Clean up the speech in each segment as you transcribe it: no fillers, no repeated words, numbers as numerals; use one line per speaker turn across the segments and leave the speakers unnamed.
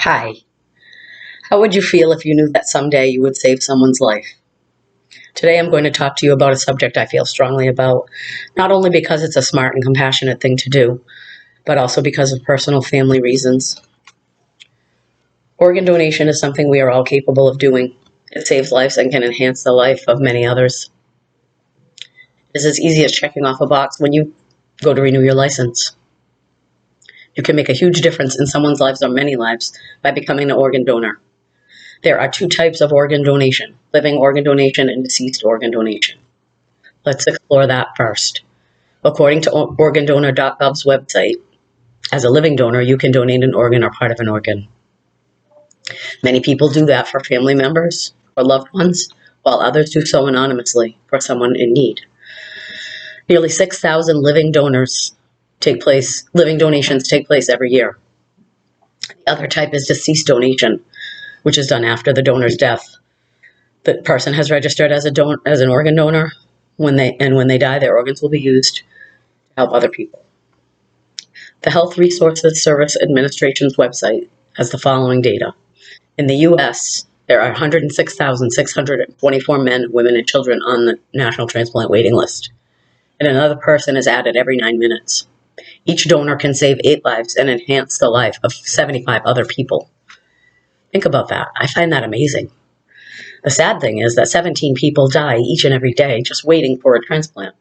Hi. How would you feel if you knew that someday you would save someone's life? Today I'm going to talk to you about a subject I feel strongly about, not only because it's a smart and compassionate thing to do, but also because of personal family reasons. Organ donation is something we are all capable of doing. It saves lives and can enhance the life of many others. It is as easy as checking off a box when you go to renew your license. You can make a huge difference in someone's lives or many lives by becoming an organ donor. There are two types of organ donation: living organ donation and deceased organ donation. Let's explore that first. According to organdonor.gov's website, as a living donor, you can donate an organ or part of an organ. Many people do that for family members or loved ones, while others do so anonymously for someone in need. Nearly 6,000 living donations take place every year. The other type is deceased donation, which is done after the donor's death. The person has registered as an organ donor. When they die, their organs will be used to help other people. The Health Resources Service Administration's website has the following data. In the U.S., there are 106,624 men, women, and children on the National Transplant Waiting List, and another person is added every 9 minutes. Each donor can save 8 lives and enhance the life of 75 other people. Think about that. I find that amazing. The sad thing is that 17 people die each and every day just waiting for a transplant.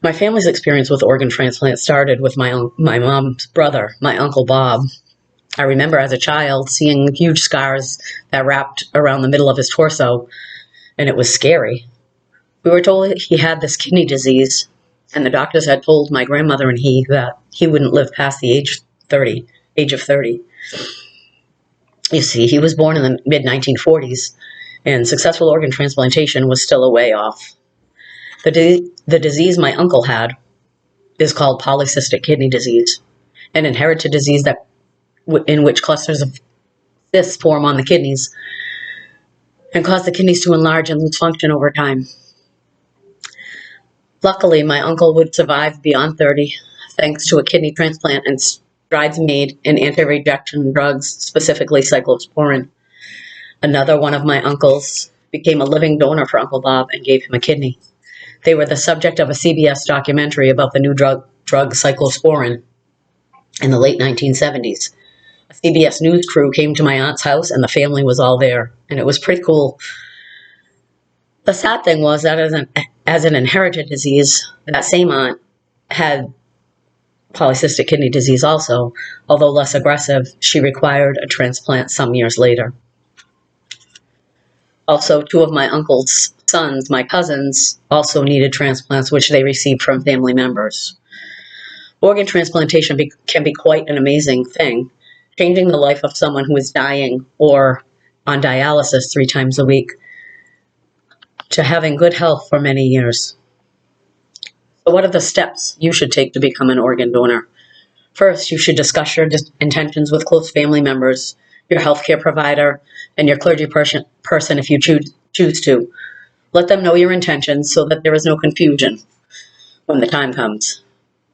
My family's experience with organ transplant started with my mom's brother, my Uncle Bob. I remember as a child seeing huge scars that wrapped around the middle of his torso, and it was scary. We were told he had this kidney disease, and the doctors had told my grandmother and he that he wouldn't live past the age of 30. You see, he was born in the mid-1940s, and successful organ transplantation was still a way off. The disease my uncle had is called polycystic kidney disease, an inherited disease in which clusters of cysts form on the kidneys and cause the kidneys to enlarge and lose function over time. Luckily, my uncle would survive beyond 30 thanks to a kidney transplant and strides made in anti-rejection drugs, specifically cyclosporin. Another one of my uncles became a living donor for Uncle Bob and gave him a kidney. They were the subject of a CBS documentary about the new drug cyclosporin in the late 1970s. A CBS News crew came to my aunt's house and the family was all there, and it was pretty cool. The sad thing was that as an inherited disease, that same aunt had polycystic kidney disease also. Although less aggressive, she required a transplant some years later. Also, 2 of my uncle's sons, my cousins, also needed transplants, which they received from family members. Organ transplantation can be quite an amazing thing, changing the life of someone who is dying or on dialysis 3 times a week to having good health for many years. So what are the steps you should take to become an organ donor? First, you should discuss your intentions with close family members, your healthcare provider, and your clergy person if you choose to. Let them know your intentions so that there is no confusion when the time comes.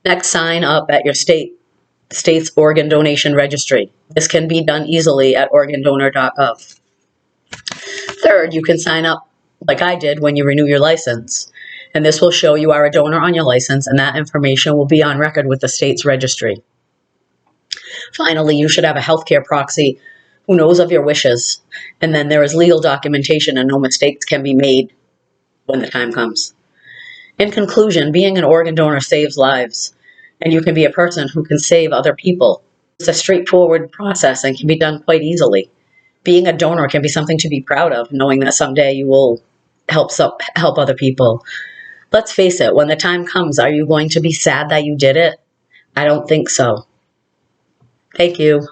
Next, sign up at your state's organ donation registry. This can be done easily at organdonor.gov. Third, you can sign up like I did when you renew your license, and this will show you are a donor on your license, and that information will be on record with the state's registry. Finally, you should have a healthcare proxy who knows of your wishes, and then there is legal documentation and no mistakes can be made when the time comes. In conclusion, being an organ donor saves lives, and you can be a person who can save other people. It's a straightforward process and can be done quite easily. Being a donor can be something to be proud of, knowing that someday you will help other people. Let's face it, when the time comes, are you going to be sad that you did it? I don't think so. Thank you.